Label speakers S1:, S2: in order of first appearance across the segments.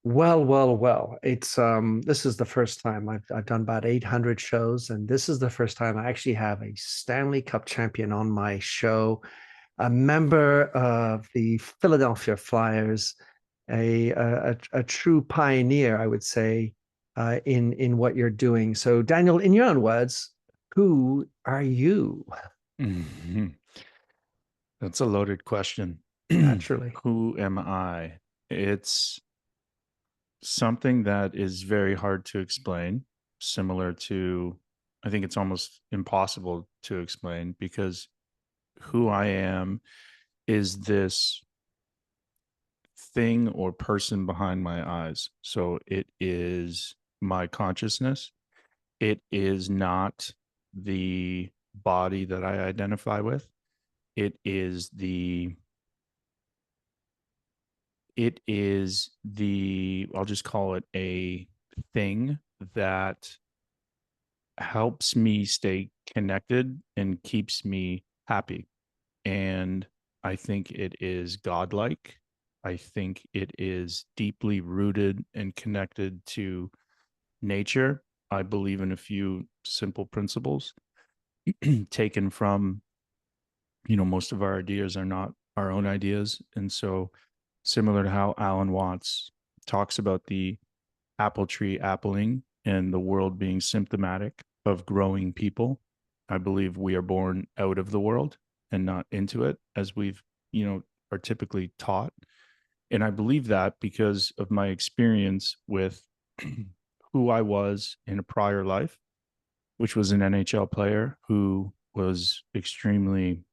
S1: Well. It's this is the first time I've done about 800 shows, and this is the first time I actually have a Stanley Cup champion on my show, a member of the Philadelphia Flyers, a true pioneer, I would say, in what you're doing. So, Daniel, in your own words, who are you?
S2: Mhm. That's a loaded question.
S1: Naturally.
S2: Who am I? It's something that is very hard to explain, similar to, I think it's almost impossible to explain because who I am is this thing or person behind my eyes. So it is my consciousness. It is not the body that I identify with. It is the I'll just call it a thing that helps me stay connected and keeps me happy. And I think it is godlike. I think it is deeply rooted and connected to nature. I believe in a few simple principles taken from, most of our ideas are not our own ideas. And so, similar to how Alan Watts talks about the apple tree appling and the world being symptomatic of growing people, I believe we are born out of the world and not into it, as we've, are typically taught. And I believe that because of my experience with who I was in a prior life, which was an NHL player who was extremely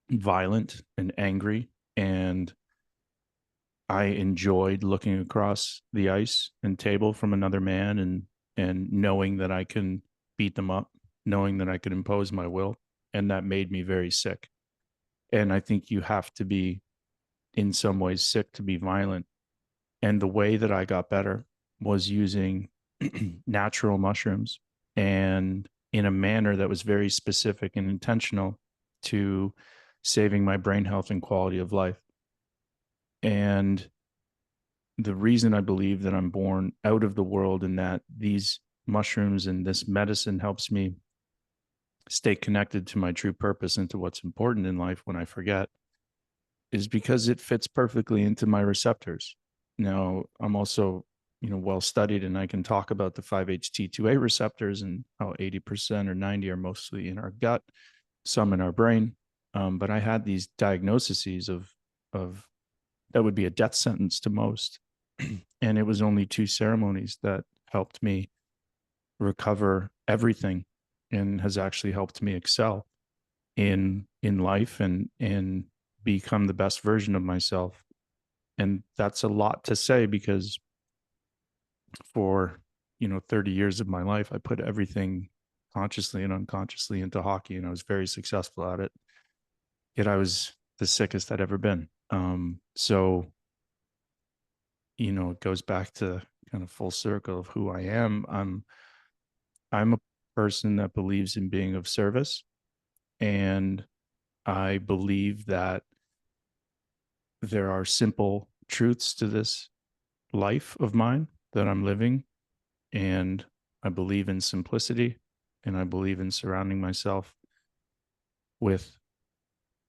S2: violent and angry. And I enjoyed looking across the ice and table from another man and knowing that I can beat them up, knowing that I could impose my will. And that made me very sick. And I think you have to be in some ways sick to be violent. And the way that I got better was using natural mushrooms and in a manner that was very specific and intentional to saving my brain health and quality of life. And the reason I believe that I'm born out of the world and that these mushrooms and this medicine helps me stay connected to my true purpose and to what's important in life when I forget is because it fits perfectly into my receptors. Now, I'm also, well studied and I can talk about the 5-HT2A receptors and how 80% or 90 are mostly in our gut, some in our brain. But I had these diagnoses of that would be a death sentence to most. And it was only two ceremonies that helped me recover everything and has actually helped me excel in life and become the best version of myself. And that's a lot to say because for 30 years of my life I put everything consciously and unconsciously into hockey and I was very successful at it, yet I was the sickest I'd ever been. So it goes back to kind of full circle of who I am. I'm a person that believes in being of service, and I believe that there are simple truths to this life of mine that I'm living, and I believe in simplicity, and I believe in surrounding myself with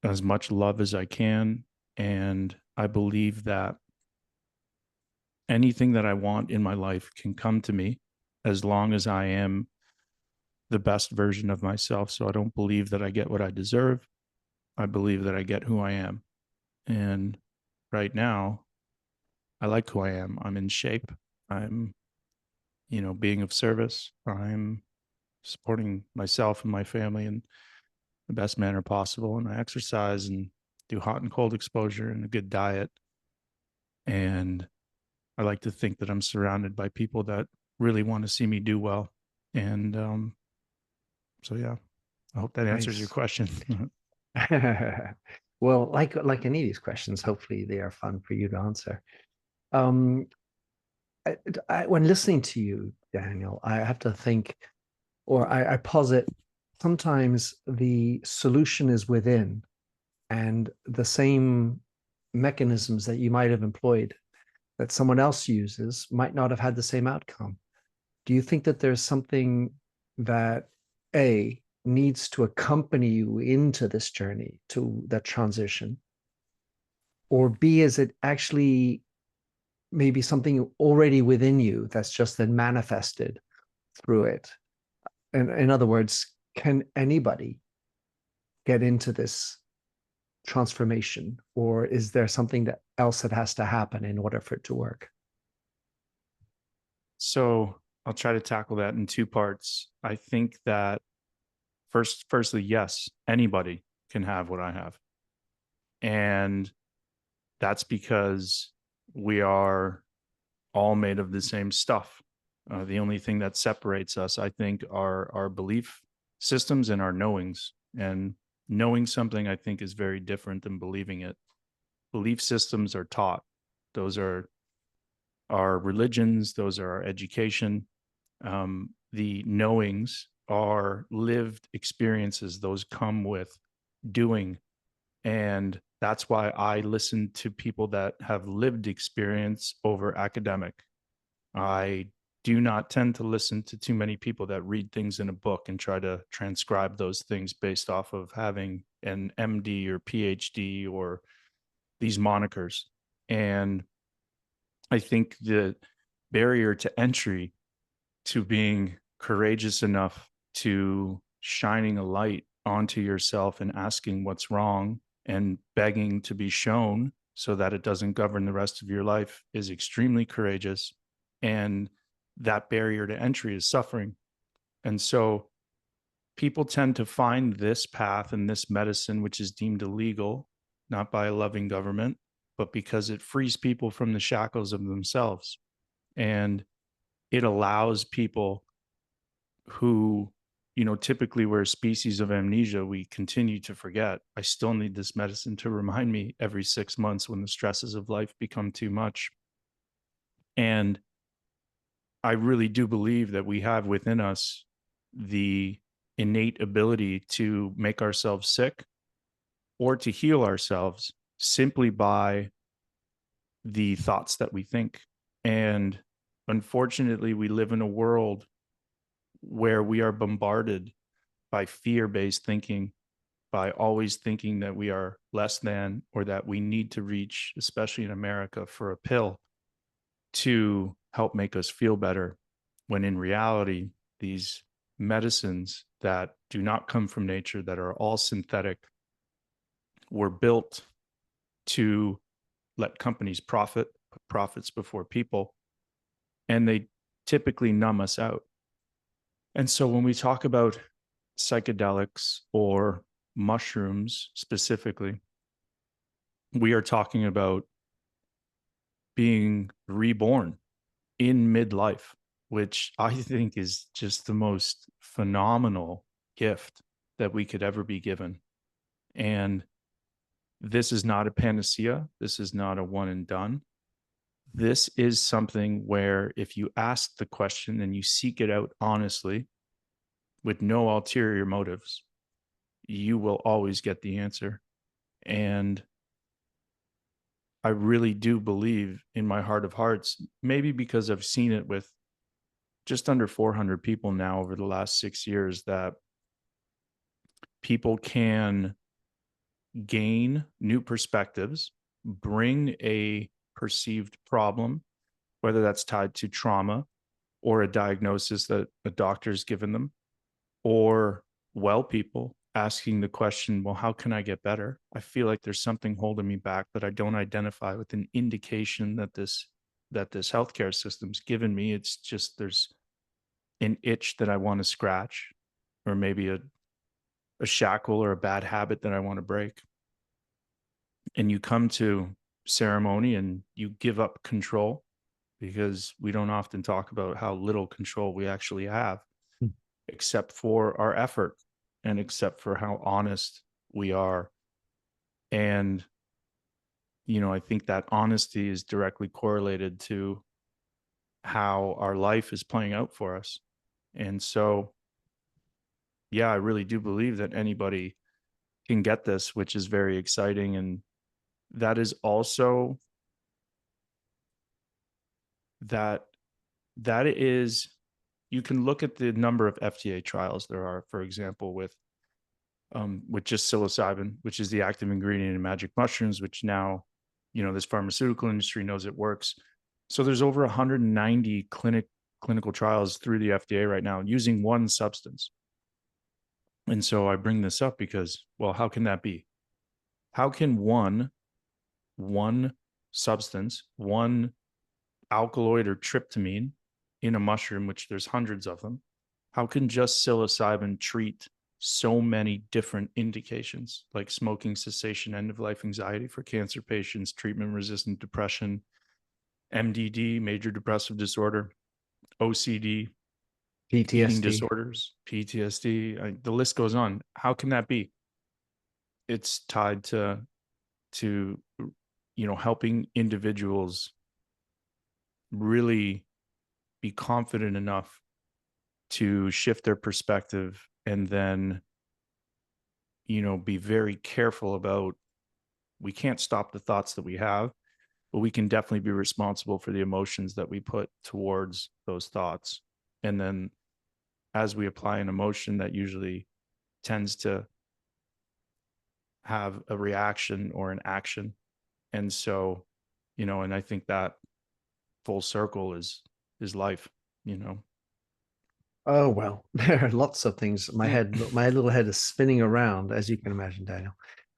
S2: as much love as I can, and I believe that anything that I want in my life can come to me as long as I am the best version of myself. So I don't believe that I get what I deserve. I believe that I get who I am. And right now, I like who I am. I'm in shape. I'm, being of service. I'm supporting myself and my family in the best manner possible. And I exercise and do hot and cold exposure and a good diet. And I like to think that I'm surrounded by people that really want to see me do well. And so, yeah, I hope that answers your
S1: Nice.
S2: question.
S1: Well, like any of these questions, hopefully they are fun for you to answer. Um, when listening to you, Daniel, I have to think, or I posit, sometimes the solution is within, and the same mechanisms that you might have employed that someone else uses might not have had the same outcome. Do you think that there's something that A needs to accompany you into this journey to that transition? Or B, is it actually maybe something already within you that's just then manifested through it? And in other words, can anybody get into this transformation, or is there something that else that has to happen in order for it to work?
S2: So I'll try to tackle that in two parts. I think that firstly, yes, anybody can have what I have. And that's because we are all made of the same stuff. The only thing that separates us, I think, are our belief systems and our knowings. And knowing something, I think, is very different than believing it. Belief systems are taught. Those are our religions, those are our education. The knowings are lived experiences, those come with doing. And that's why I listen to people that have lived experience over academic. I do not tend to listen to too many people that read things in a book and try to transcribe those things based off of having an MD or PhD or these monikers. And I think the barrier to entry to being courageous enough to shining a light onto yourself and asking what's wrong and begging to be shown so that it doesn't govern the rest of your life is extremely courageous. And that barrier to entry is suffering. And so people tend to find this path and this medicine, which is deemed illegal, not by a loving government, but because it frees people from the shackles of themselves. And it allows people who, typically we're a species of amnesia. We continue to forget. I still need this medicine to remind me every 6 months when the stresses of life become too much. And I really do believe that we have within us the innate ability to make ourselves sick or to heal ourselves simply by the thoughts that we think. And unfortunately, we live in a world where we are bombarded by fear-based thinking, by always thinking that we are less than or that we need to reach, especially in America, for a pill to help make us feel better. When in reality, these medicines that do not come from nature, that are all synthetic, were built to let companies profit, put profits before people, and they typically numb us out. And so when we talk about psychedelics or mushrooms specifically, we are talking about being reborn in midlife, which I think is just the most phenomenal gift that we could ever be given. And this is not a panacea. This is not a one and done. This is something where if you ask the question and you seek it out honestly with no ulterior motives, you will always get the answer. And I really do believe in my heart of hearts, maybe because I've seen it with just under 400 people now over the last 6 years, that people can gain new perspectives, bring a perceived problem, whether that's tied to trauma or a diagnosis that a doctor's given them, or well people asking the question, well, how can I get better? I feel like there's something holding me back, but I don't identify with an indication that this healthcare system's given me. It's just there's an itch that I want to scratch, or maybe a shackle or a bad habit that I want to break. And you come to ceremony and you give up control, because we don't often talk about how little control we actually have, except for our effort and except for how honest we are. And, I think that honesty is directly correlated to how our life is playing out for us. And so, yeah, I really do believe that anybody can get this, which is very exciting. And that is also that that is, you can look at the number of FDA trials there are, for example, with just psilocybin, which is the active ingredient in magic mushrooms, which now, this pharmaceutical industry knows it works. So there's over 190 clinical trials through the FDA right now using one substance. And so I bring this up because, well, how can that be? How can one substance, one alkaloid or tryptamine in a mushroom, which there's hundreds of them, how can just psilocybin treat so many different indications like smoking cessation, end of life anxiety for cancer patients, treatment resistant depression, MDD, major depressive disorder, OCD, eating
S1: PTSD.
S2: disorders, PTSD, the list goes on. How can that be? It's tied to helping individuals really be confident enough to shift their perspective, and then be very careful about, we can't stop the thoughts that we have, but we can definitely be responsible for the emotions that we put towards those thoughts. And then as we apply an emotion, that usually tends to have a reaction or an action. And so, and I think that full circle is life, you know.
S1: Oh well, there are lots of things. My little head is spinning around, as you can imagine, Daniel.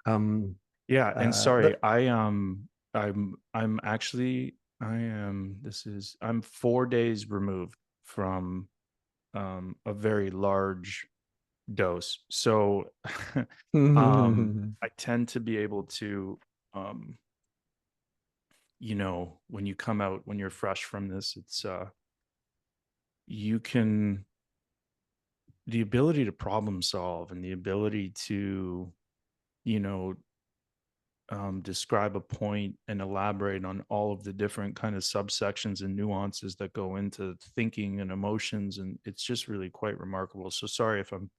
S1: Um,
S2: Yeah, and sorry,
S1: but
S2: I'm actually, I'm 4 days removed from a very large dose. So I tend to be able to, um when you come out, when you're fresh from this, it's you can, the ability to problem solve and the ability to, you know, describe a point and elaborate on all of the different kind of subsections and nuances that go into thinking and emotions, and it's just really quite remarkable. So sorry if I'm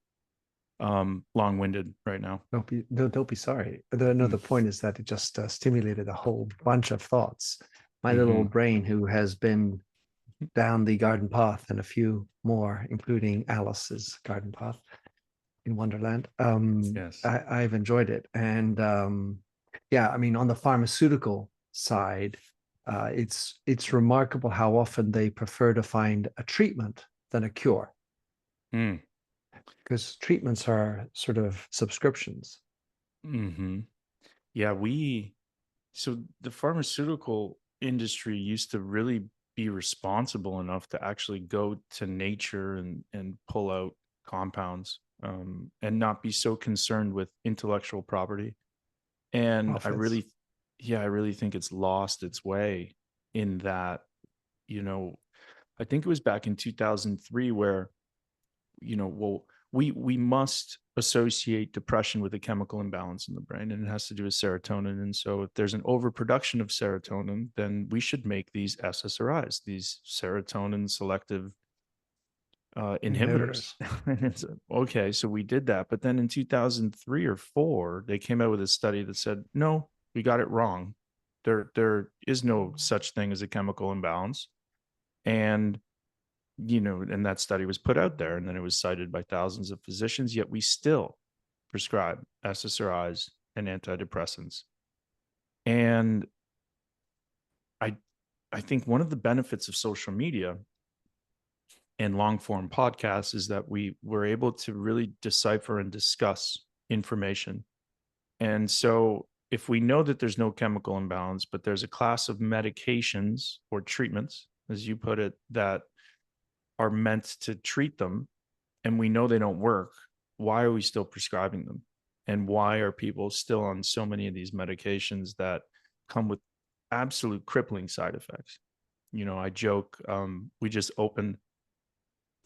S2: long-winded right now.
S1: don't be sorry. The point is that it just stimulated a whole bunch of thoughts. My little
S2: Mm-hmm.
S1: brain, who has been down the garden path and a few more, including Alice's garden path in Wonderland.
S2: Yes.
S1: I've enjoyed it, and yeah, I mean, on the pharmaceutical side, it's remarkable how often they prefer to find a treatment than a cure,
S2: Mm.
S1: because treatments are sort of subscriptions.
S2: Mm-hmm. Yeah, so the pharmaceutical industry used to really be responsible enough to actually go to nature and pull out compounds, and not be so concerned with intellectual property. And
S1: Profits.
S2: I really think it's lost its way in that, you know, I think it was back in 2003 where, well, we must associate depression with a chemical imbalance in the brain, and it has to do with serotonin. And so if there's an overproduction of serotonin, then we should make these SSRIs, these serotonin selective inhibitors.
S1: Inhibitors.
S2: And it's okay, so we did that. But then in 2003 or 4, they came out with a study that said, no, we got it wrong. There is no such thing as a chemical imbalance. And and that study was put out there, and then it was cited by thousands of physicians, yet we still prescribe SSRIs and antidepressants. And I I think one of the benefits of social media and long form podcasts is that we were able to really decipher and discuss information. And so if we know that there's no chemical imbalance, but there's a class of medications or treatments, as you put it, that are meant to treat them, and we know they don't work, why are we still prescribing them? And why are people still on so many of these medications that come with absolute crippling side effects? I joke, we just opened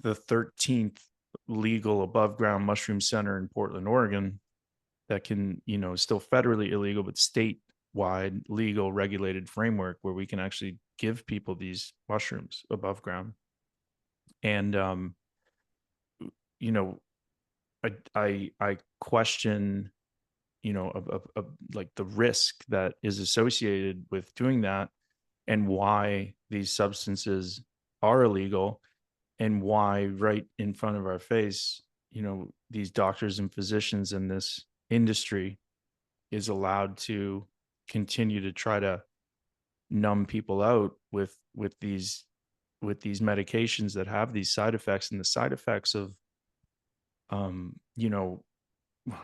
S2: the 13th legal above ground mushroom center in Portland, Oregon, that can, still federally illegal, but statewide legal regulated framework where we can actually give people these mushrooms above ground. And, you know, I question, like the risk that is associated with doing that. and why these substances are illegal, and why right in front of our face, these doctors and physicians in this industry is allowed to continue to try to numb people out with these medications that have these side effects. And the side effects of um you know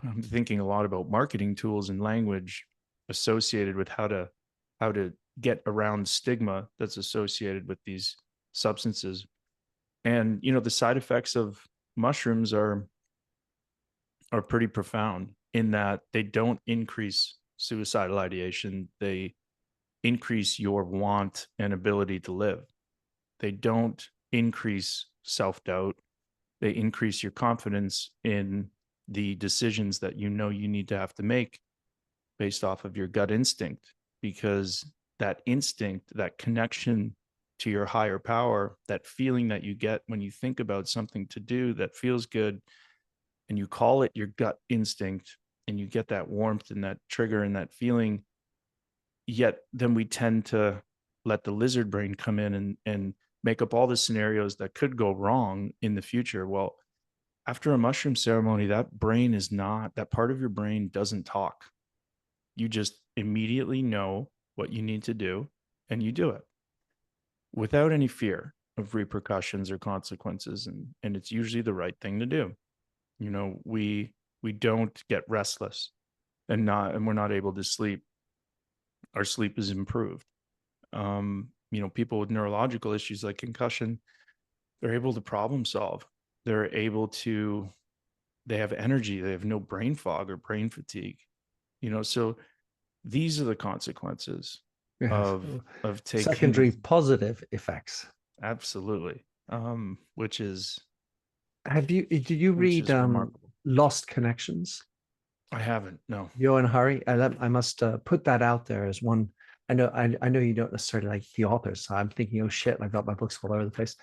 S2: I'm thinking a lot about marketing tools and language associated with how to get around stigma that's associated with these substances. And the side effects of mushrooms are pretty profound in that they don't increase suicidal ideation. They increase your want and ability to live. They don't increase self-doubt. They increase your confidence in the decisions that you need to have to make based off of your gut instinct, because that instinct, that connection to your higher power, that feeling that you get when you think about something to do that feels good, and you call it your gut instinct, and you get that warmth and that trigger and that feeling. Yet then we tend to let the lizard brain come in and make up all the scenarios that could go wrong in the future. Well, after a mushroom ceremony, that part of your brain doesn't talk. You just immediately know what you need to do, and you do it without any fear of repercussions or consequences. And it's usually the right thing to do. We don't get restless and we're not able to sleep. Our sleep is improved. People with neurological issues like concussion, they're able to problem solve. They have energy. They have no brain fog or brain fatigue. So these are the consequences
S1: Yes.
S2: of
S1: Secondary
S2: taking.
S1: positive effects.
S2: Absolutely. Which is
S1: Did you read
S2: remarkable.
S1: Lost Connections?
S2: I haven't. No.
S1: Johan Hari? I must put that out there as one. I know you don't necessarily like the authors, so I'm thinking, oh shit, I've got my books all over the place.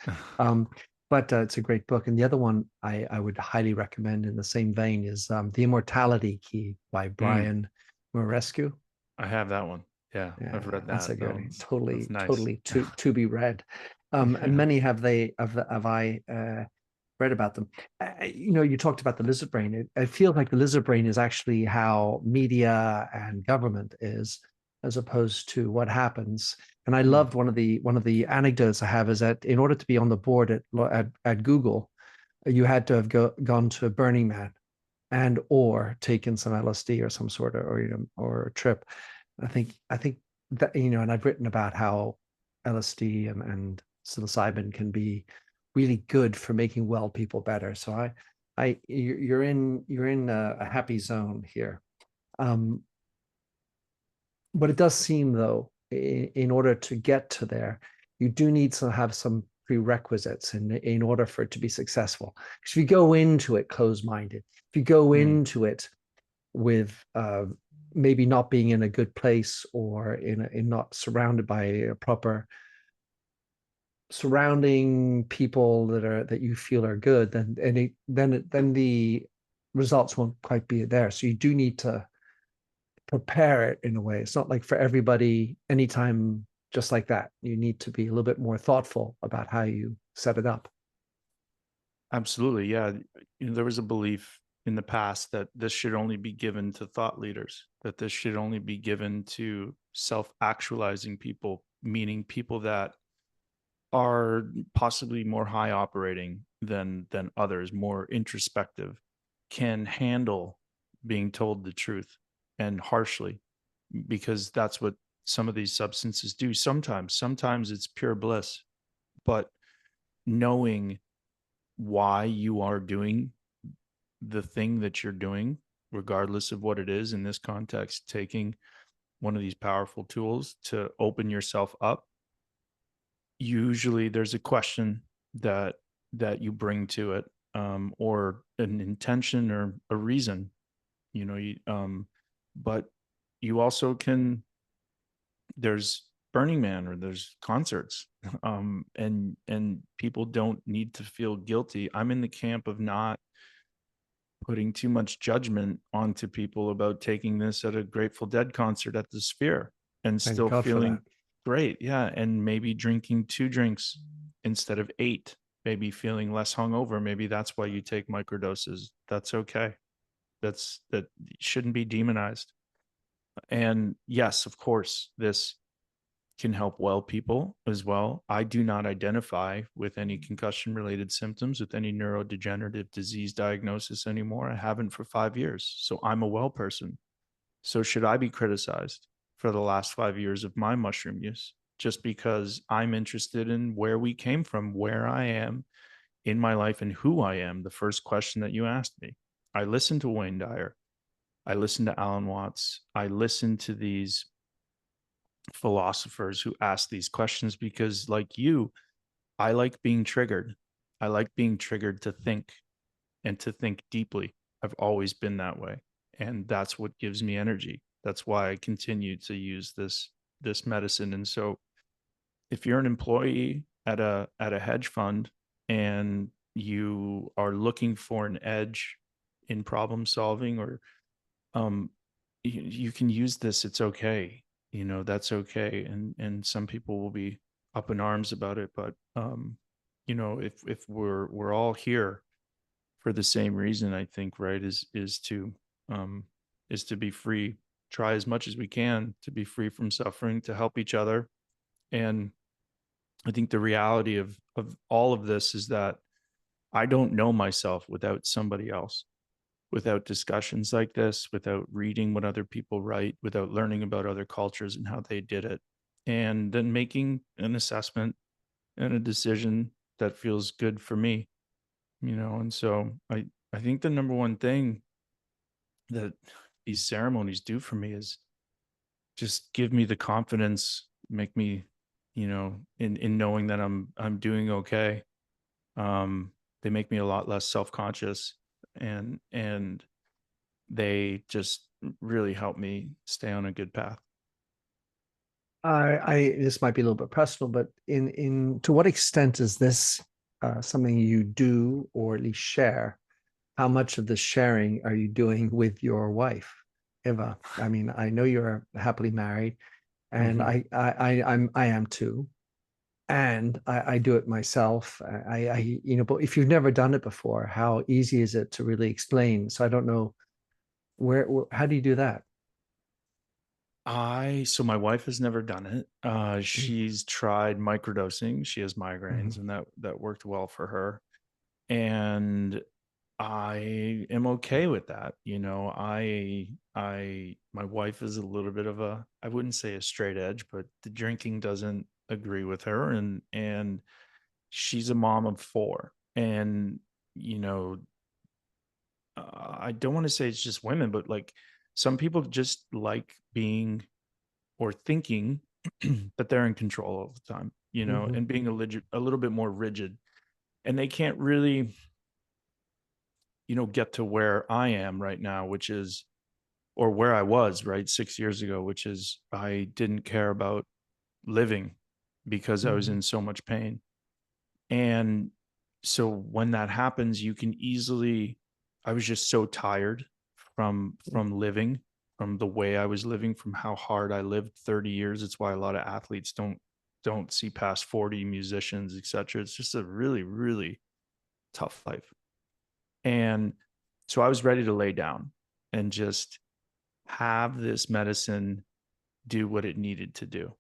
S1: But it's a great book. And the other one I would highly recommend in the same vein is The Immortality Key by Brian Morescu.
S2: I have that one. Yeah,
S1: Yeah,
S2: I've read
S1: that's
S2: that.
S1: a good. It's totally,
S2: That's nice.
S1: totally to be read. And
S2: Yeah.
S1: many have I read about them. You talked about the lizard brain. I feel like the lizard brain is actually how media and government is, as opposed to what happens. And I
S2: Mm.
S1: loved one of the anecdotes I have is that in order to be on the board at Google, you had to have gone to Burning Man and or taken some LSD or some sort of or a trip. I think that and I've written about how LSD and psilocybin can be really good for making well people better. So you're in a happy zone here. Um, but it does seem though, in order to get to there, you do need to have some prerequisites in order for it to be successful. Because if you go into it closed-minded, if you go
S2: Mm.
S1: into it with maybe not being in a good place or in not surrounded by a proper surrounding people that you feel are good, then the results won't quite be there. So you do need to prepare it in a way. It's not like for everybody anytime just like that. You need to be a little bit more thoughtful about how you set it up.
S2: Absolutely. Yeah. There was a belief in the past that this should only be given to thought leaders, that this should only be given to self-actualizing people, meaning people that are possibly more high operating than others, more introspective, can handle being told the truth and harshly, because that's what some of these substances do. Sometimes it's pure bliss, but knowing why you are doing the thing that you're doing, regardless of what it is, in this context, taking one of these powerful tools to open yourself up, usually there's a question that you bring to it, or an intention or a reason, but you also can, there's Burning Man or there's concerts, and people don't need to feel guilty. I'm in the camp of not putting too much judgment onto people about taking this at a Grateful Dead concert at the Sphere, and
S1: Thank
S2: still
S1: God for
S2: feeling
S1: that.
S2: great. Yeah. And maybe drinking 2 drinks instead of 8, maybe feeling less hungover. Maybe that's why you take microdoses. That's okay. That shouldn't be demonized. And yes, of course, this can help well people as well. I do not identify with any concussion related symptoms, with any neurodegenerative disease diagnosis anymore. I haven't for 5 years. So I'm a well person. So should I be criticized for the last 5 years of my mushroom use just because I'm interested in where we came from, where I am in my life, and who I am? The first question that you asked me. I listened to Wayne Dyer. I listened to Alan Watts. I listened to these philosophers who ask these questions because, like you, I like being triggered. I like being triggered to think and to think deeply. I've always been that way. And that's what gives me energy. That's why I continue to use this medicine. And so if you're an employee at a hedge fund and you are looking for an edge in problem solving, or um you can use this, it's okay, that's okay. And some people will be up in arms about it, but if we're all here for the same reason, I think, right, um is to be free, try as much as we can to be free from suffering, to help each other. And I think the reality of all of this is that I don't know myself without somebody else, without discussions like this, without reading what other people write, without learning about other cultures and how they did it, and then making an assessment and a decision that feels good for me, And so I think the number one thing that these ceremonies do for me is just give me the confidence, make me, in knowing that I'm doing okay. They make me a lot less self-conscious, and they just really help me stay on a good path.
S1: This might be a little bit personal, but in to what extent is this something you do or at least share? How much of the sharing are you doing with your wife, Eva? I mean, I know you're happily married, and
S2: Mm-hmm.
S1: I am too, and I do it myself. But if you've never done it before, how easy is it to really explain? So I don't know how do you do that?
S2: So my wife has never done it.
S1: Mm-hmm.
S2: She's tried microdosing. She has
S1: Mm-hmm.
S2: migraines, and that worked well for her. And I am okay with that. My wife is a little bit of a, I wouldn't say a straight edge, but the drinking doesn't agree with her. And she's a mom of 4. And, you know, I don't want to say it's just women, but like some people just like being or thinking that they're in control all the time,
S1: Mm-hmm.
S2: and being a little bit more rigid. And they can't really, get to where I am right now, which is, or where I was, right, 6 years ago, which is I didn't care about living because I was
S1: Mm-hmm.
S2: in so much pain. And so when that happens, you can easily, I was just so tired from living, from the way I was living, from how hard I lived 30 years. It's why a lot of athletes don't see past 40, musicians, etc. It's just a really, really tough life. And so I was ready to lay down and just have this medicine do what it needed to do.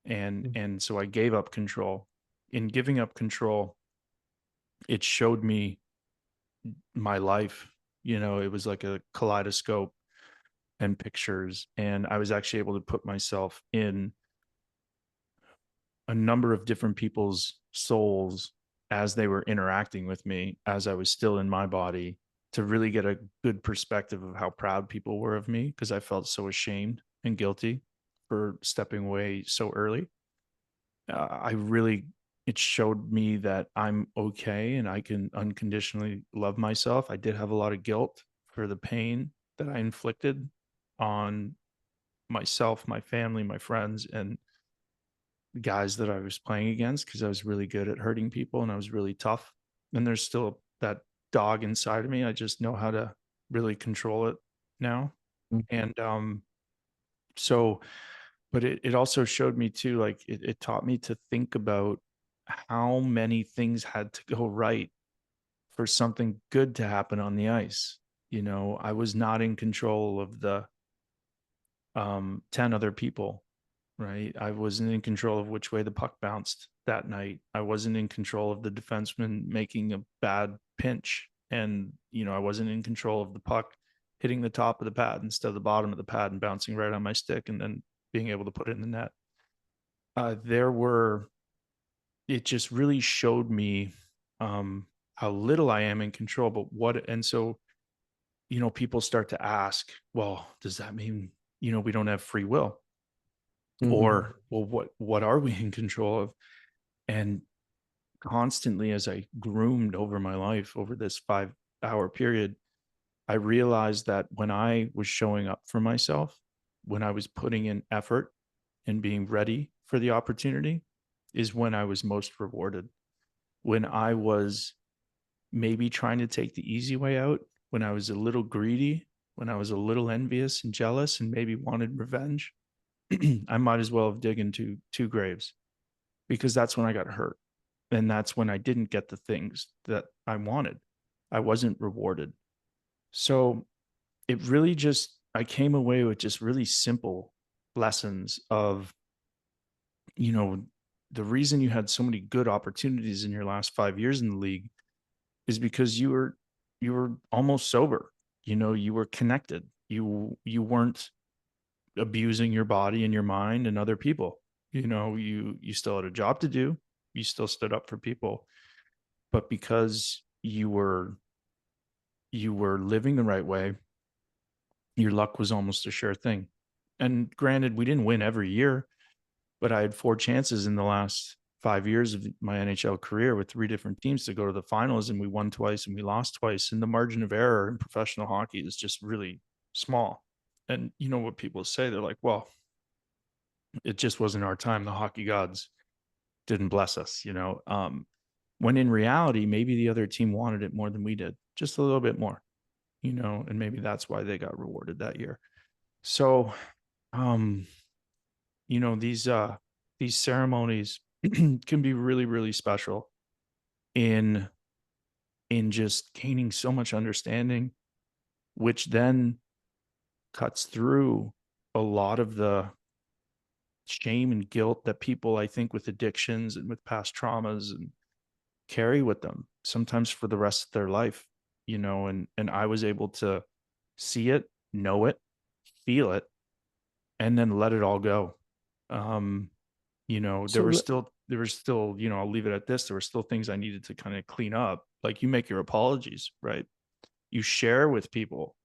S2: And so I gave up control. In giving up control, it showed me my life. It was like a kaleidoscope and pictures. And I was actually able to put myself in a number of different people's souls as they were interacting with me, as I was still in my body, to really get a good perspective of how proud people were of me, because I felt so ashamed and guilty for stepping away so early. I really, it showed me that I'm okay and I can unconditionally love myself. I did have a lot of guilt for the pain that I inflicted on myself, my family, my friends, and the guys that I was playing against, because I was really good at hurting people and I was really tough. And there's still that dog inside of me. I just know how to really control it now. And so But it also showed me too, like it taught me to think about how many things had to go right for something good to happen on the ice. You know, I was not in control of the 10 other people, right? I wasn't in control of which way the puck bounced that night. I wasn't in control of the defenseman making a bad pinch. And, you know, I wasn't in control of the puck hitting the top of the pad instead of the bottom of the pad and bouncing right on my stick and then being able to put it in the net. There were, it just really showed me how little I am in control, but what, and so, you know, people start to ask, well, does that mean, you know, we don't have free will?
S1: Mhm.
S2: Or, well, what are we in control of? And constantly, as I groomed over my life over this 5 hour period, I realized that when I was showing up for myself, when I was putting in effort and being ready for the opportunity, is when I was most rewarded. When I was maybe trying to take the easy way out, when I was a little greedy, when I was a little envious and jealous and maybe wanted revenge, I might as well have dug into two graves, because that's when I got hurt. And that's when I didn't get the things that I wanted. I wasn't rewarded. So it really just, I came away with just really simple lessons of, you know, the reason you had so many good opportunities in your last 5 years in the league is because you were almost sober. You know, you were connected. You weren't abusing your body and your mind and other people. You know, you still had a job to do. You still stood up for people, but because you were living the right way, your luck was almost a sure thing. And granted, we didn't win every year, but I had 4 chances in the last 5 years of my NHL career with 3 different teams to go to the finals, and we won twice and we lost twice. And the margin of error in professional hockey is just really small. And you know what people say? They're like, well, it just wasn't our time. The hockey gods didn't bless us, you know. When in reality, maybe the other team wanted it more than we did, just a little bit more, you know, and maybe that's why they got rewarded that year. So, um, you know, these ceremonies can be really, really special in just gaining so much understanding, which then cuts through a lot of the shame and guilt that people, I think, with addictions and with past traumas and carry with them sometimes for the rest of their life, you know. And I was able to see it, know it, feel it, and then let it all go. um you know,
S1: So
S2: there were still, you know, I'll leave it at this, there were still things I needed to kind of clean up. Like, you make your apologies, right? You share with people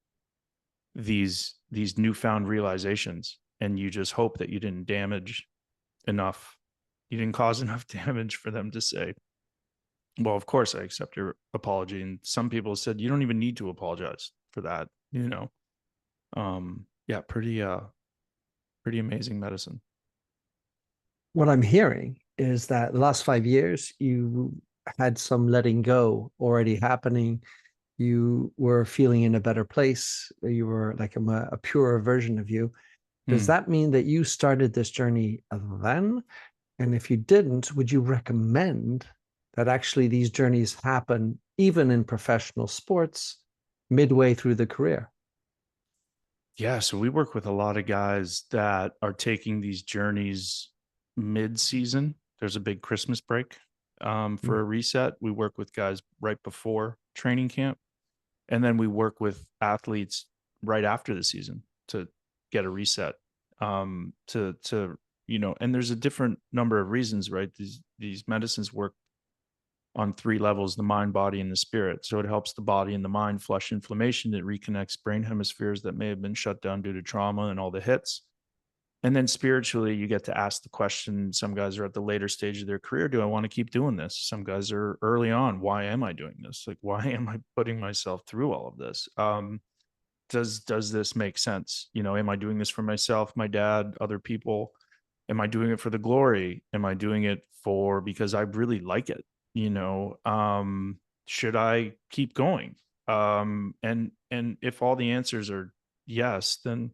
S2: these newfound realizations, and you just hope that you didn't damage enough, you didn't cause enough damage for them to say, well, of course I accept your apology. And some people said, you don't even need to apologize for that, you know. Yeah, pretty amazing medicine.
S1: what I'm hearing is that the last 5 years you had some letting go already happening. You were feeling in a better place. You were like a purer version of you. Does
S2: Hmm.
S1: that mean that you started this journey then? And if you didn't, would you recommend that actually these journeys happen even in professional sports midway through the career?
S2: Yeah, so we work with a lot of guys that are taking these journeys mid-season. There's a big Christmas break for a reset. We work with guys right before training camp, and then we work with athletes right after the season to get a reset. To you know, and there's a different number of reasons, right? These medicines work on 3 levels: the mind, body, and the spirit. So it helps the body and the mind flush inflammation. It reconnects brain hemispheres that may have been shut down due to trauma and all the hits. And then spiritually, you get to ask the question. Some guys are at the later stage of their career. Do I want to keep doing this? Some guys are early on. Why am I doing this? Like, why am I putting myself through all of this? Does this make sense? You know, am I doing this for myself, my dad, other people? Am I doing it for the glory? Am I doing it for because I really like it? You know, should I keep going? And if all the answers are yes, then,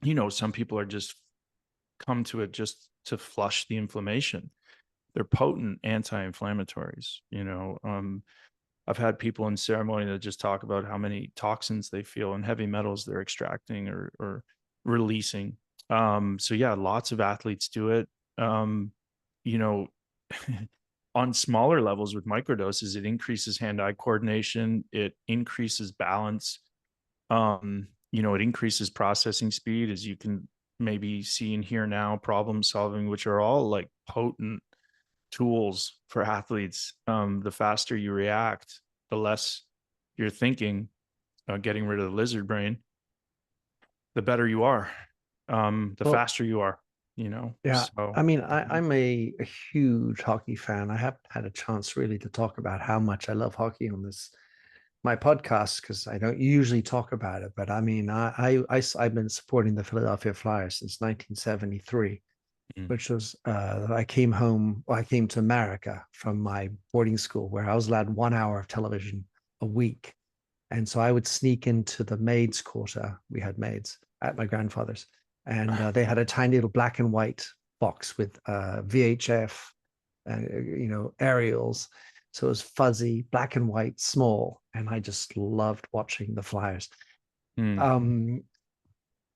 S2: you know, some people are just come to it just to flush the inflammation. They're potent anti-inflammatories. I've had people in ceremony that just talk about how many toxins they feel and heavy metals they're extracting or releasing. So yeah, lots of athletes do it. You know, on smaller levels with microdoses, it increases hand-eye coordination, it increases balance, it increases processing speed, as you can maybe see and hear now, problem solving, which are all like potent tools for athletes. The faster you react, the less you're thinking, getting rid of the lizard brain, the better you are, the
S1: Well,
S2: faster you are, you know.
S1: yeah.
S2: So
S1: I mean, I'm a huge hockey fan. I haven't had a chance really to talk about how much I love hockey on this my podcast because I don't usually talk about it. But I mean, I've been supporting the Philadelphia Flyers since 1973,
S2: mm,
S1: which was I came home. Well, I came to America from my boarding school where I was allowed 1 hour of television a week, and so I would sneak into the maids' quarter. We had maids at my grandfather's, and they had a tiny little black and white box with VHF, aerials. So it was fuzzy, black and white, small, and I just loved watching the Flyers.
S2: mm,
S1: Um,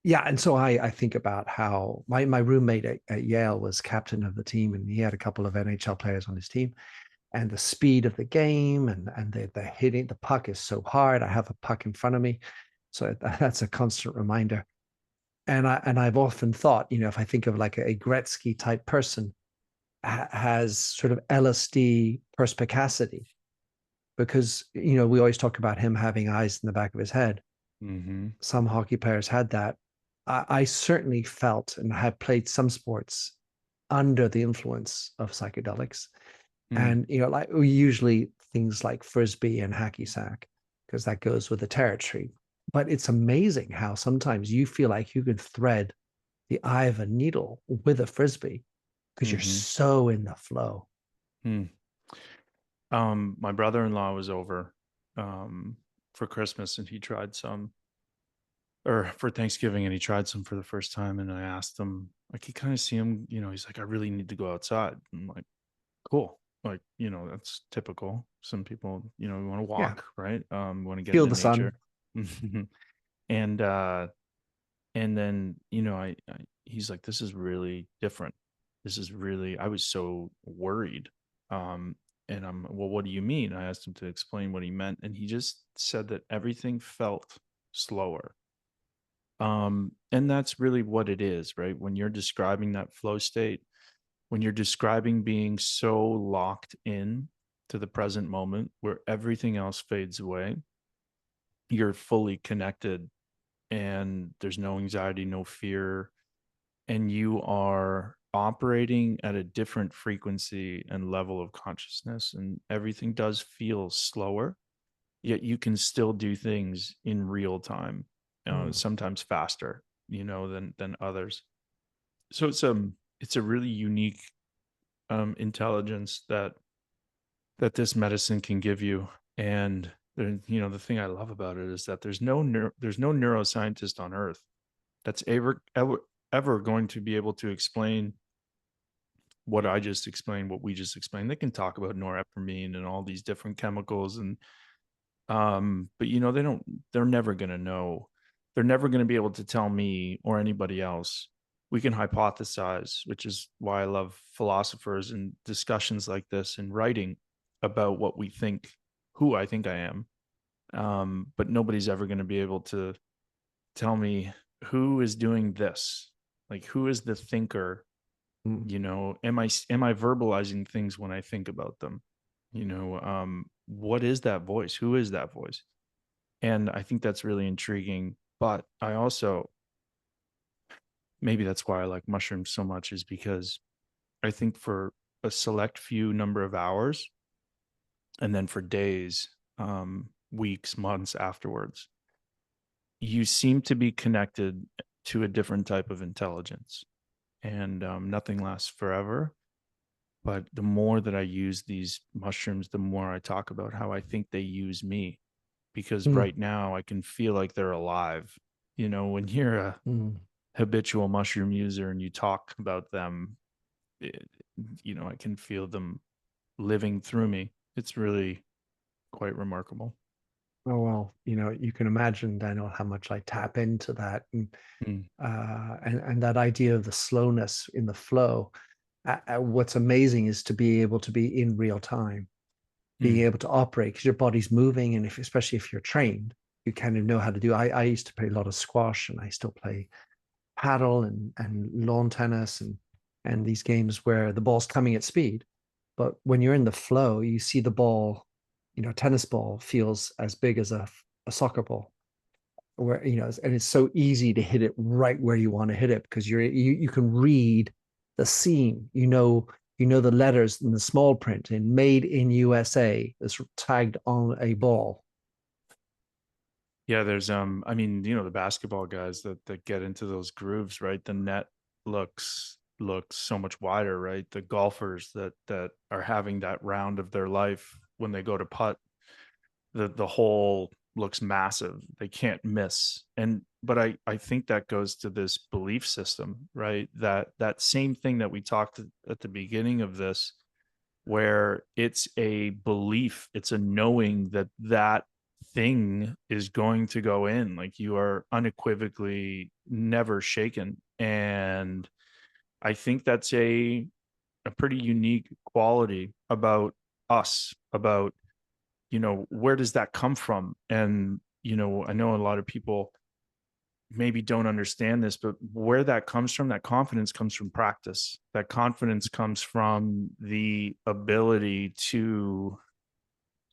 S1: yeah, and so I think about how my roommate at Yale was captain of the team, and he had a couple of NHL players on his team, and the speed of the game and the hitting the puck is so hard. I have a puck in front of me, so that's a constant reminder. And I've often thought, if I think of like a Gretzky type person, has sort of LSD perspicacity because we always talk about him having eyes in the back of his head.
S2: mm-hmm,
S1: Some hockey players had that. I certainly felt and have played some sports under the influence of psychedelics.
S2: mm,
S1: And like we usually things like frisbee and hacky sack, because that goes with the territory. But it's amazing how sometimes you feel like you can thread the eye of a needle with a frisbee because you're
S2: mm-hmm,
S1: so in the flow.
S2: mm. My brother-in-law was over um for Christmas, and he tried some, or for Thanksgiving, and he tried some for the first time. And I asked him, like, you kind of see him, he's like, I really need to go outside. I'm like, cool. Like, that's typical. Some people, want to
S1: Yeah,
S2: walk, right? Want to get
S1: feel
S2: into
S1: the sun.
S2: nature. and and then, he's like, this is really different. This is really, I was so worried. Um, and well, what do you mean? I asked him to explain what he meant, and he just said that everything felt slower. And that's really what it is, right? When you're describing that flow state, when you're describing being so locked in to the present moment where everything else fades away, you're fully connected, and there's no anxiety, no fear, and you are operating at a different frequency and level of consciousness, and everything does feel slower, yet you can still do things in real time,
S1: Mm,
S2: sometimes faster, than others. So it's a really unique intelligence that this medicine can give you. And the thing I love about it is that there's no neuroscientist on earth that's ever going to be able to explain what I just explained, what we just explained. They can talk about norepinephrine and all these different chemicals, and but they're never going to know. They're never going to be able to tell me or anybody else. We can hypothesize, which is why I love philosophers and discussions like this and writing about what we think, who I think I am. But nobody's ever going to be able to tell me who is doing this, like who is the thinker.
S1: mm,
S2: Am I verbalizing things when I think about them? What is that voice? Who is that voice? And I think that's really intriguing. But I also, maybe that's why I like mushrooms so much, is because I think for a select few number of hours, and then for days, weeks, months afterwards, you seem to be connected to a different type of intelligence. And nothing lasts forever. But the more that I use these mushrooms, the more I talk about how I think they use me, because
S1: mm,
S2: right now I can feel like they're alive. When you're
S1: mm.
S2: habitual mushroom user and you talk about them, it, I can feel them living through me. It's really quite remarkable.
S1: Oh, well, you can imagine, Daniel, how much I tap into that,
S2: Mm,
S1: and that idea of the slowness in the flow. What's amazing is to be able to be in real time, being
S2: mm.
S1: able to operate because your body's moving, and especially if you're trained, you kind of know how to do. I used to play a lot of squash, and I still play paddle and lawn tennis and these games where the ball's coming at speed. But when you're in the flow, you see the ball, tennis ball feels as big as a soccer ball, where, and it's so easy to hit it right where you want to hit it because you can read the seam, the letters in the small print in made in USA is tagged on a ball.
S2: Yeah, there's I mean, the basketball guys that get into those grooves, right? The net looks so much wider, right? The golfers that are having that round of their life when they go to putt, the hole looks massive. They can't miss. And but I think that goes to this belief system, right? That same thing that we talked at the beginning of this, where it's a belief, it's a knowing that that thing is going to go in. Like you are unequivocally never shaken. And I think that's a pretty unique quality about us, about, where does that come from? And, I know a lot of people maybe don't understand this, but where that comes from, that confidence comes from practice. That confidence comes from the ability to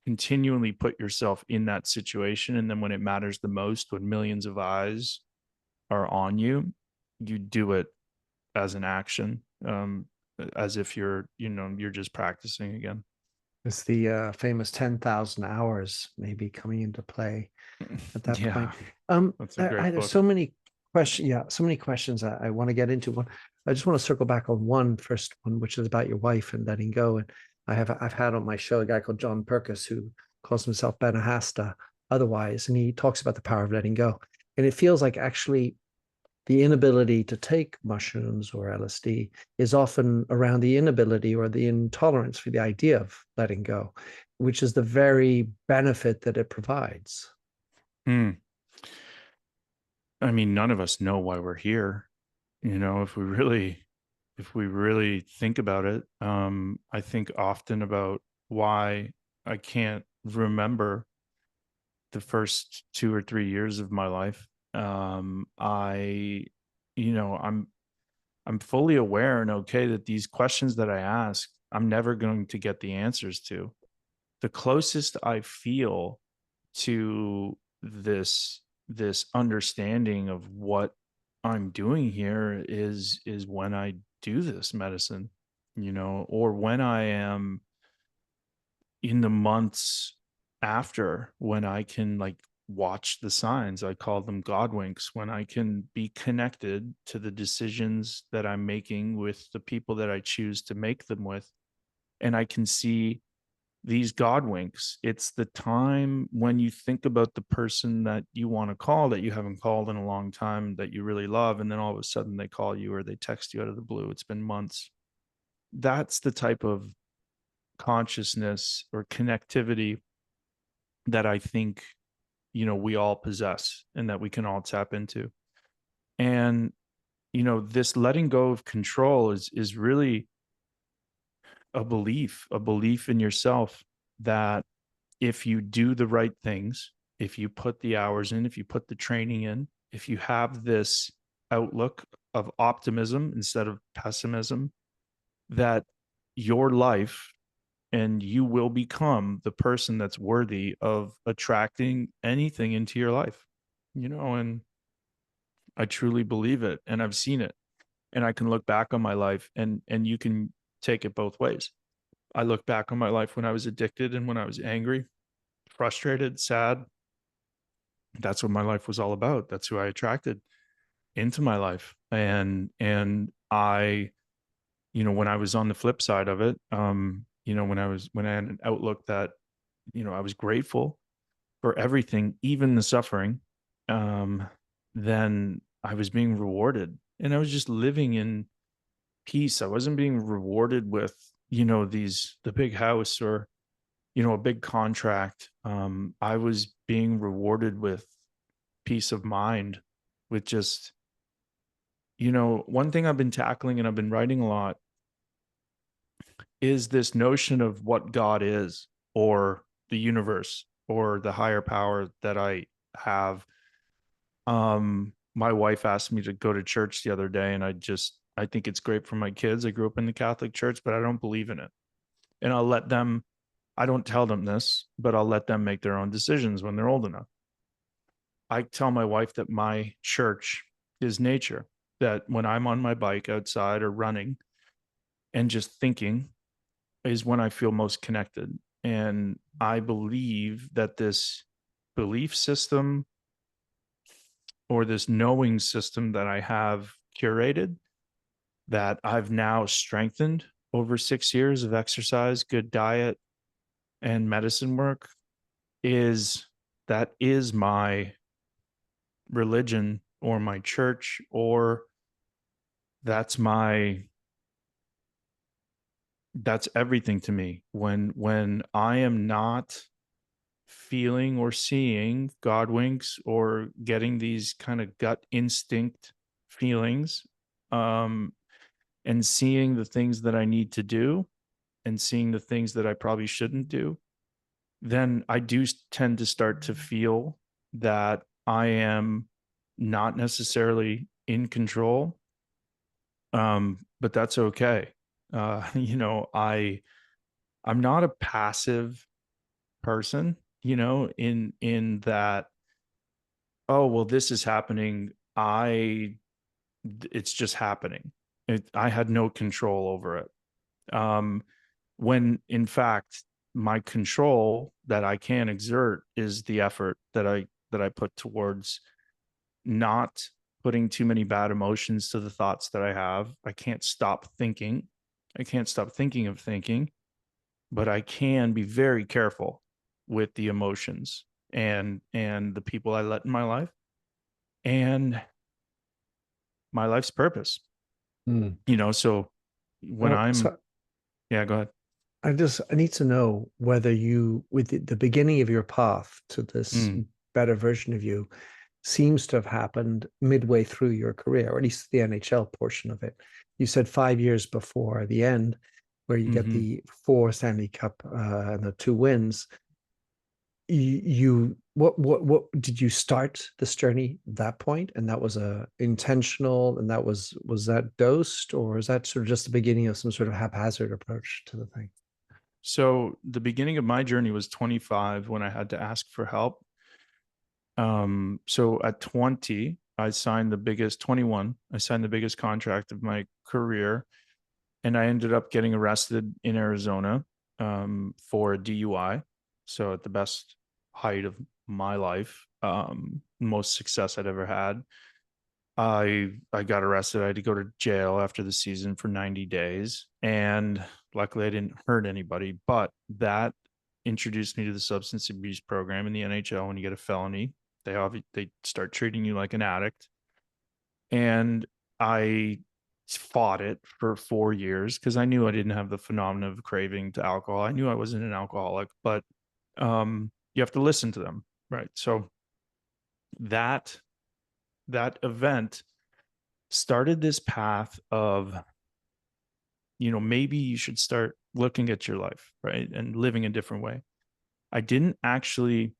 S2: continually put yourself in that situation. And then when it matters the most, when millions of eyes are on you, you do it as an action, as if you're just practicing again.
S1: It's the famous 10,000 hours maybe coming into play at that point.
S2: Yeah, that's a great
S1: There's
S2: book.
S1: so many questions. Yeah, so many questions I want to get into. One, I just want to circle back on one first one, which is about your wife and letting go. And I've had on my show a guy called John Perkis who calls himself Benahasta otherwise, and he talks about the power of letting go. And it feels like actually the inability to take mushrooms or LSD is often around the inability or the intolerance for the idea of letting go, which is the very benefit that it provides.
S2: Mm. I mean, none of us know why we're here. If we really think about it, I think often about why I can't remember the first 2 or 3 years of my life. I, I'm fully aware and okay that these questions that I ask, I'm never going to get the answers to. The closest I feel to this understanding of what I'm doing here is when I do this medicine, or when I am in the months after, when I can like watch the signs. I call them God winks, when I can be connected to the decisions that I'm making with the people that I choose to make them with. And I can see these God winks. It's the time when you think about the person that you want to call, that you haven't called in a long time, that you really love, and then all of a sudden they call you or they text you out of the blue. It's been months. That's the type of consciousness or connectivity that I think, we all possess and that we can all tap into. And, this letting go of control is really a belief in yourself that if you do the right things, if you put the hours in, if you put the training in, if you have this outlook of optimism instead of pessimism, that your life and you will become the person that's worthy of attracting anything into your life. And I truly believe it, and I've seen it, and I can look back on my life, and you can take it both ways. I look back on my life when I was addicted and when I was angry, frustrated, sad. That's what my life was all about. That's who I attracted into my life. And I, when I was on the flip side of it, when I had an outlook that, I was grateful for everything, even the suffering, um, then I was being rewarded, and I was just living in peace. I wasn't being rewarded with, the big house or, a big contract. I was being rewarded with peace of mind, with just, one thing I've been tackling and I've been writing a lot is this notion of what God is, or the universe, or the higher power that I have. My wife asked me to go to church the other day, and I think it's great for my kids. I grew up in the Catholic Church, but I don't believe in it. And I don't tell them this, but I'll let them make their own decisions when they're old enough. I tell my wife that my church is nature, that when I'm on my bike outside or running and just thinking is when I feel most connected. And I believe that this belief system, or this knowing system that I have curated, that I've now strengthened over 6 years of exercise, good diet, and medicine work, is that is my religion, or my church, or that's my that's everything to me. When I am not feeling or seeing God winks, or getting these kind of gut instinct feelings, um and seeing the things that I need to do, and seeing the things that I probably shouldn't do, then I do tend to start to feel that I am not necessarily in control. But that's okay. I'm not a passive person, in that, oh, well, this is happening. It's just happening. I had no control over it. Um, when in fact, my control that I can exert is the effort that I put towards not putting too many bad emotions to the thoughts that I have. I can't stop thinking. I can't stop thinking of thinking, but I can be very careful with the emotions and the people I let in my life, and my life's purpose.
S1: Mm.
S2: So when I'm
S1: So
S2: yeah, go ahead.
S1: I need to know whether you, with the beginning of your path to this
S2: Mm,
S1: better version of you, seems to have happened midway through your career, or at least the NHL portion of it. You said 5 years before the end, where you get
S2: mm-hmm.
S1: the four Stanley Cup and the two wins. What did you start this journey at that point, and that was a intentional, and was that dosed, or is that sort of just the beginning of some sort of haphazard approach to the thing?
S2: So the beginning of my journey was 25, when I had to ask for help. So at 20, I signed the biggest 21. I signed the biggest contract of my career, and I ended up getting arrested in Arizona, for a DUI. So at the best height of my life, most success I'd ever had. I got arrested. I had to go to jail after the season for 90 days. And luckily I didn't hurt anybody, but that introduced me to the substance abuse program in the NHL. When you get a felony, they start treating you like an addict. And I fought it for 4 years because I knew I didn't have the phenomenon of craving to alcohol. I knew I wasn't an alcoholic, but you have to listen to them, right? So that that event started this path of, maybe you should start looking at your life, right, and living a different way. I didn't actually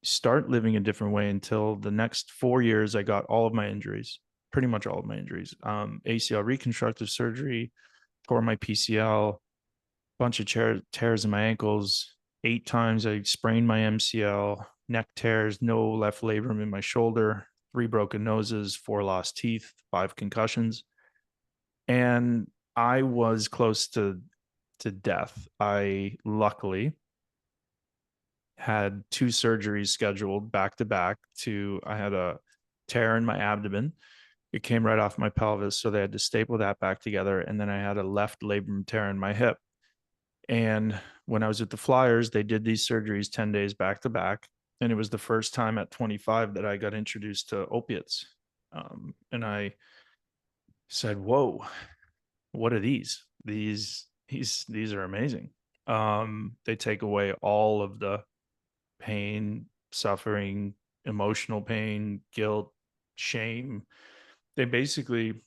S2: start living a different way until the next 4 years. I got all of my injuries, pretty much all of my injuries. ACL reconstructive surgery, tore my PCL, bunch of tears in my ankles. 8 times I sprained my MCL, neck tears, no left labrum in my shoulder, 3 broken noses, 4 lost teeth, 5 concussions. And I was close to death. I luckily had 2 surgeries scheduled back to back. I had a tear in my abdomen. It came right off my pelvis, so they had to staple that back together. And then I had a left labrum tear in my hip. And when I was at the Flyers, they did these surgeries 10 days back to back. And it was the first time at 25 that I got introduced to opiates. And I said, "Whoa, what are these? These are amazing. They take away all of the pain, suffering, emotional pain, guilt, shame. They basically,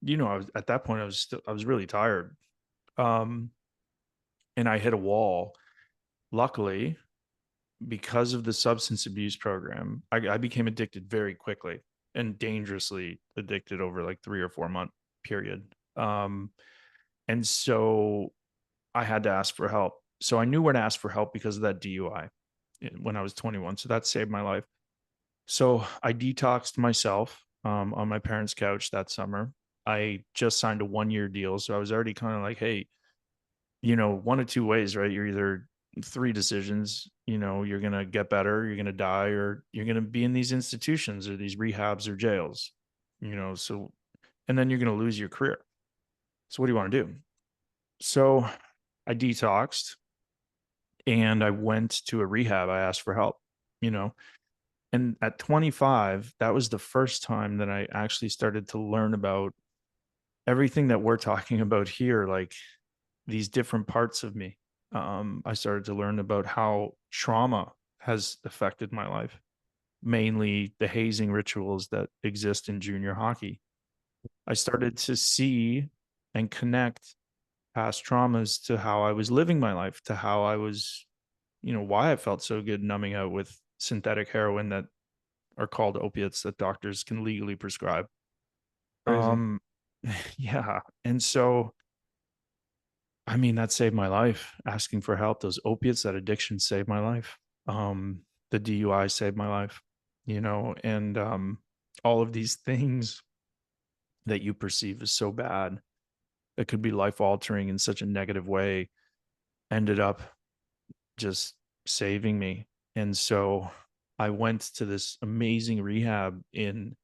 S2: I was at that point, I was really tired. Um, and I hit a wall. Luckily, because of the substance abuse program, I became addicted very quickly and dangerously addicted over like 3 or 4 month period. And so I had to ask for help. So I knew where to ask for help because of that DUI when I was 21. So that saved my life. So I detoxed myself on my parents' couch that summer. I just signed a 1 year deal. So I was already kind of like, hey, one of two ways, right? You're either three decisions, you're going to get better, you're going to die, or you're going to be in these institutions or these rehabs or jails, so, and then you're going to lose your career. So what do you want to do? So I detoxed and I went to a rehab. I asked for help, you know, and at 25, that was the first time that I actually started to learn about everything that we're talking about here, like these different parts of me. I started to learn about how trauma has affected my life, mainly the hazing rituals that exist in junior hockey. I started to see and connect past traumas to how I was living my life, to how I was, why I felt so good numbing out with synthetic heroin that are called opiates that doctors can legally prescribe.
S1: Crazy.
S2: Um, yeah. And so, I mean, that saved my life. Asking for help, those opiates, that addiction saved my life. The DUI saved my life, and all of these things that you perceive as so bad that could be life altering in such a negative way ended up just saving me. And so I went to this amazing rehab in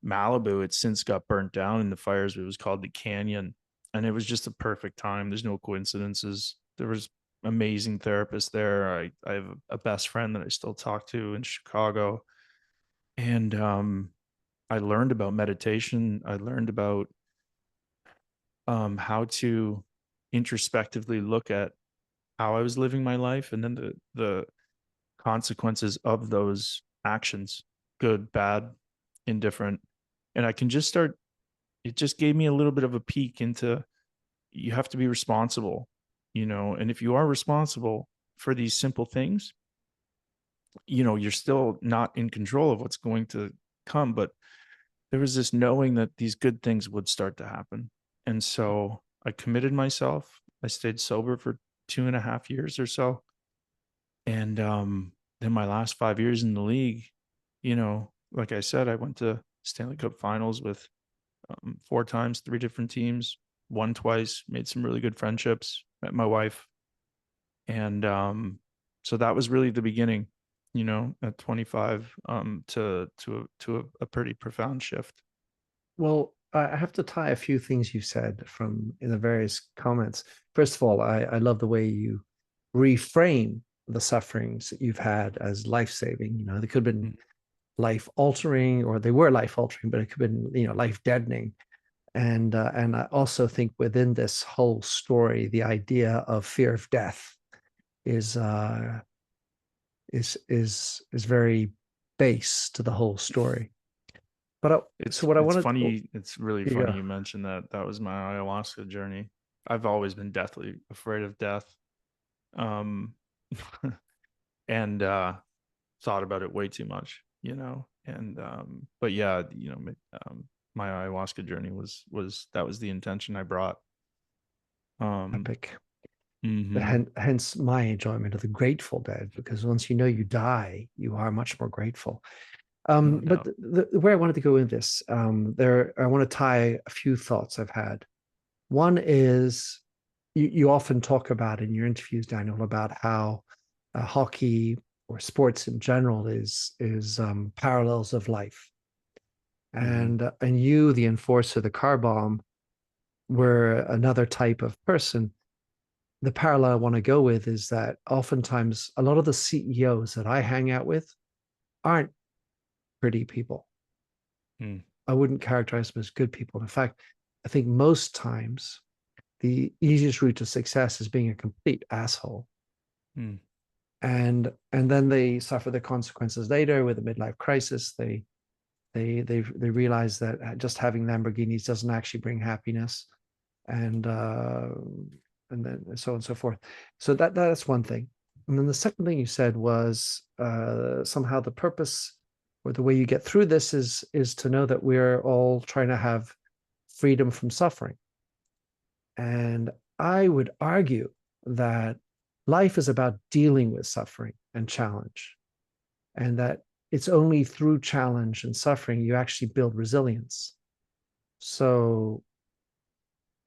S2: Malibu. It since got burnt down in the fires. It was called the Canyon. And it was just a perfect time. There's no coincidences. There was amazing therapists there. I have a best friend that I still talk to in Chicago. And I learned about meditation. I learned about how to introspectively look at how I was living my life and then the consequences of those actions, good, bad, indifferent. And I can just start, it just gave me a little bit of a peek into you have to be responsible, and if you are responsible for these simple things, you're still not in control of what's going to come. But there was this knowing that these good things would start to happen. And so I committed myself. I stayed sober for 2.5 years or so. And then my last 5 years in the league, like I said, I went to Stanley Cup finals with 4 times, 3 different teams, won twice, made some really good friendships, met my wife. And so that was really the beginning, at 25, to a pretty profound shift.
S1: Well, I have to tie a few things you said from in the various comments. First of all, I love the way you reframe the sufferings that you've had as life-saving. They could have been
S2: Mm.
S1: life altering, or they were life altering, but it could have been, life deadening. And I also think within this whole story, the idea of fear of death is is very base to the whole story. So what I
S2: It's
S1: wanted,
S2: funny. It's really
S1: you
S2: funny
S1: go.
S2: you mentioned that. That was my ayahuasca journey. I've always been deathly afraid of death. Um, and thought about it way too much, and but yeah, my ayahuasca journey was that was the intention I brought. um
S1: Epic.
S2: mhm.
S1: Hence my enjoyment of the Grateful Dead, because once you know you die, you are much more grateful.
S2: No
S1: But
S2: doubt.
S1: where I wanted to go in this, I want to tie a few thoughts I've had. One is you often talk about in your interviews, Daniel, about how hockey or sports in general is parallels of life,
S2: Mhm.
S1: and you, the enforcer, the car bomb, were another type of person. The parallel I want to go with is that oftentimes a lot of the CEOs that I hang out with aren't pretty people.
S2: Mm.
S1: I wouldn't characterize them as good people. In fact, I think most times the easiest route to success is being a complete asshole.
S2: Mm.
S1: And then they suffer the consequences later with a midlife crisis. They realize that just having Lamborghinis doesn't actually bring happiness, and then so on and so forth. So that's one thing. And then the second thing you said was somehow the purpose or the way you get through this is to know that we're all trying to have freedom from suffering. And I would argue that life is about dealing with suffering and challenge, and that it's only through challenge and suffering you actually build resilience. So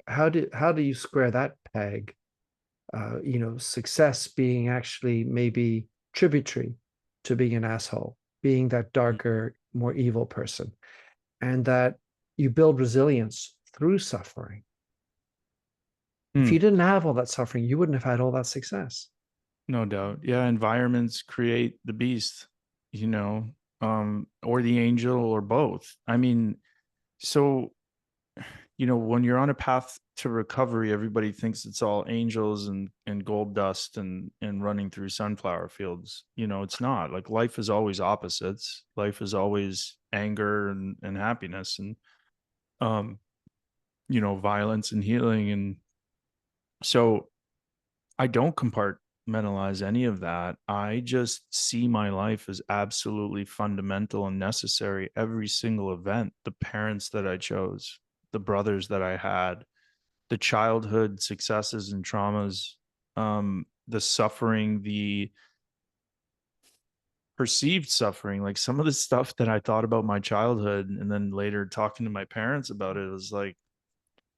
S1: how do you square that peg? Success being actually maybe tributary to being an asshole, being that darker, more evil person, and that you build resilience through suffering. If
S2: Mm.
S1: you didn't have all that suffering, you wouldn't have had all that success.
S2: No doubt. Yeah, environments create the beast, or the angel or both. I mean, so when you're on a path to recovery, everybody thinks it's all angels and gold dust and running through sunflower fields. It's not. Like, life is always opposites. Life is always anger and happiness, and um, violence and healing. And so I don't compartmentalize any of that. I just see my life as absolutely fundamental and necessary. Every single event, the parents that I chose, the brothers that I had, the childhood successes and traumas, the suffering, the perceived suffering, like some of the stuff that I thought about my childhood, and then later talking to my parents about it was like,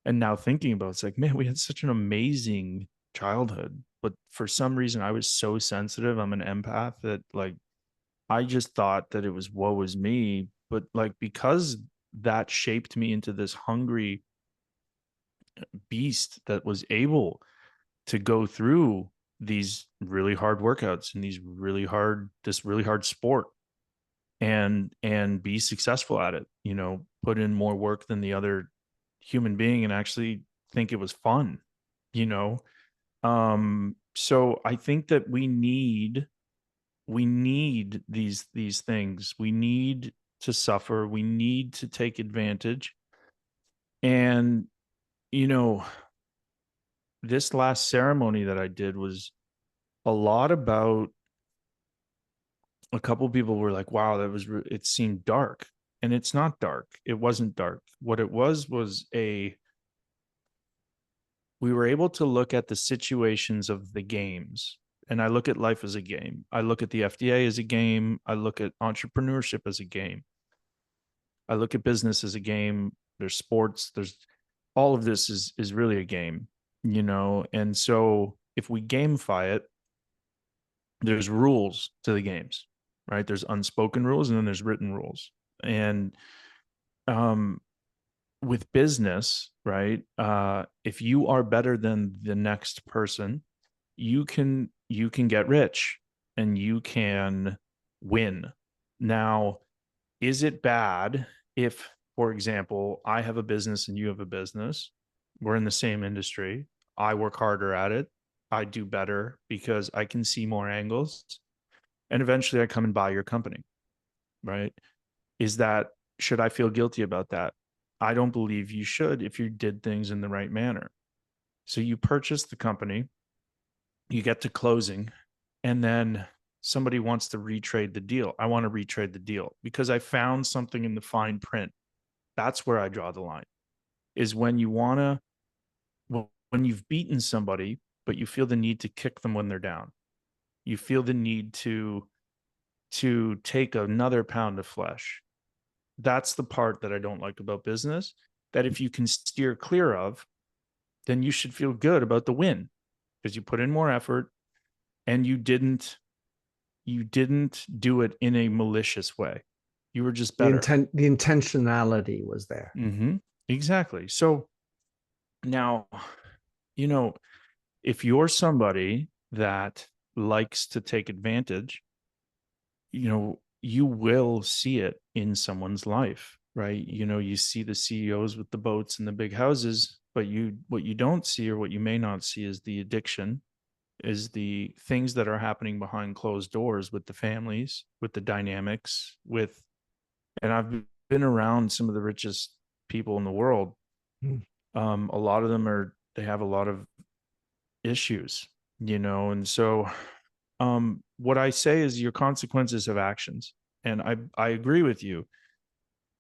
S2: and now thinking about it, it's like, man, we had such an amazing childhood, but for some reason I was so sensitive. I'm an empath that, like, I just thought that it was woe is me, but like, because that shaped me into this hungry beast that was able to go through these really hard workouts and this really hard sport, and be successful at it, put in more work than the other human being and actually think it was fun, you know so I think that we need these things. We need to suffer, we need to take advantage. And you know this last ceremony that I did was a lot about, a couple people were like, wow, it seemed dark. And it's not dark. It wasn't dark. What it was we were able to look at the situations of the games. And I look at life as a game. I look at the FDA as a game. I look at entrepreneurship as a game. I look at business as a game. There's sports. There's all of this is really a game. And so if we gamify it, there's rules to the games, right? There's unspoken rules and then there's written rules. And um, with business, right? If you are better than the next person, you can get rich and you can win. Now, is it bad if, for example, I have a business and you have a business, we're in the same industry, I work harder at it, I do better because I can see more angles, and eventually I come and buy your company, right? Is that, should I feel guilty about that? I don't believe you should if you did things in the right manner. So you purchase the company, you get to closing, and then somebody wants to retrade the deal. I want to retrade the deal because I found something in the fine print. That's where I draw the line, is when you want to, when you've beaten somebody, but you feel the need to kick them when they're down. You feel the need to take another pound of flesh. That's the part that I don't like about business, that if you can steer clear of, then you should feel good about the win because you put in more effort and you didn't do it in a malicious way. You were just better.
S1: The intentionality was there.
S2: Mm-hmm. Exactly. So now, you know, if you're somebody that likes to take advantage, you will see it in someone's life. right? You know, you see the CEOs with the boats and the big houses, but what you don't see, or what you may not see, is the addiction, is the things that are happening behind closed doors with the families, with the dynamics, with, and I've been around some of the richest people in the world.
S1: Mm.
S2: A lot of them they have a lot of issues, you know, and so what I say is your consequences of actions. And I agree with you.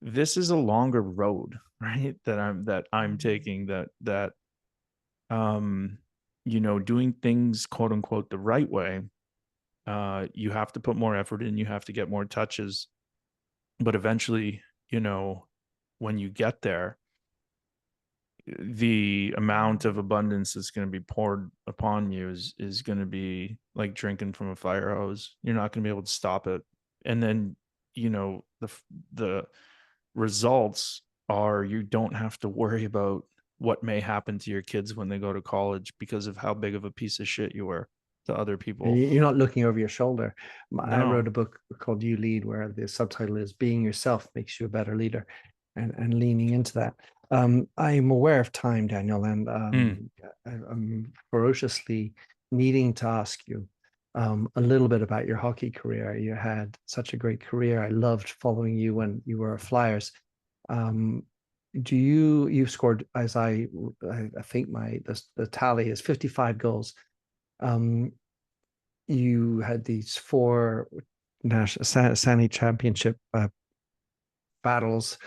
S2: This is a longer road, right? That I'm taking, that um you know, doing things quote unquote the right way. You have to put more effort in, you have to get more touches, but eventually, you know, when you get there, the amount of abundance that's going to be poured upon you is going to be like drinking from a fire hose. You're not going to be able to stop it. And then, you know, the results are, you don't have to worry about what may happen to your kids when they go to college because of how big of a piece of shit you were to other
S1: And
S2: people.
S1: you're not looking over your shoulder. I wrote
S2: No.
S1: a book called You Lead, where the subtitle is Being Yourself Makes You a Better Leader, and leaning into that. I'm aware of time, Daniel, and
S2: Mm.
S1: I'm ferociously needing to ask you a little bit about your hockey career. You had such a great career. I loved following you when you were a Flyers. Um, you've scored, as I think the tally is 55 goals. Um, you had these four national Stanley Championship battles.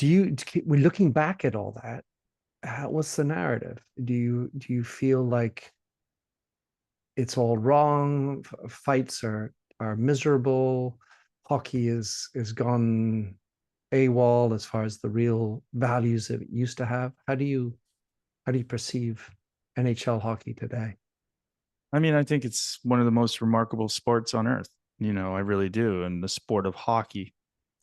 S1: We're looking back at all that? What's the narrative? Do you feel like it's all wrong? Fights are miserable. Hockey is gone AWOL as far as the real values it used to have. How do you perceive NHL hockey today?
S2: I mean, I think it's one of the most remarkable sports on earth. You know, I really do. And the sport of hockey,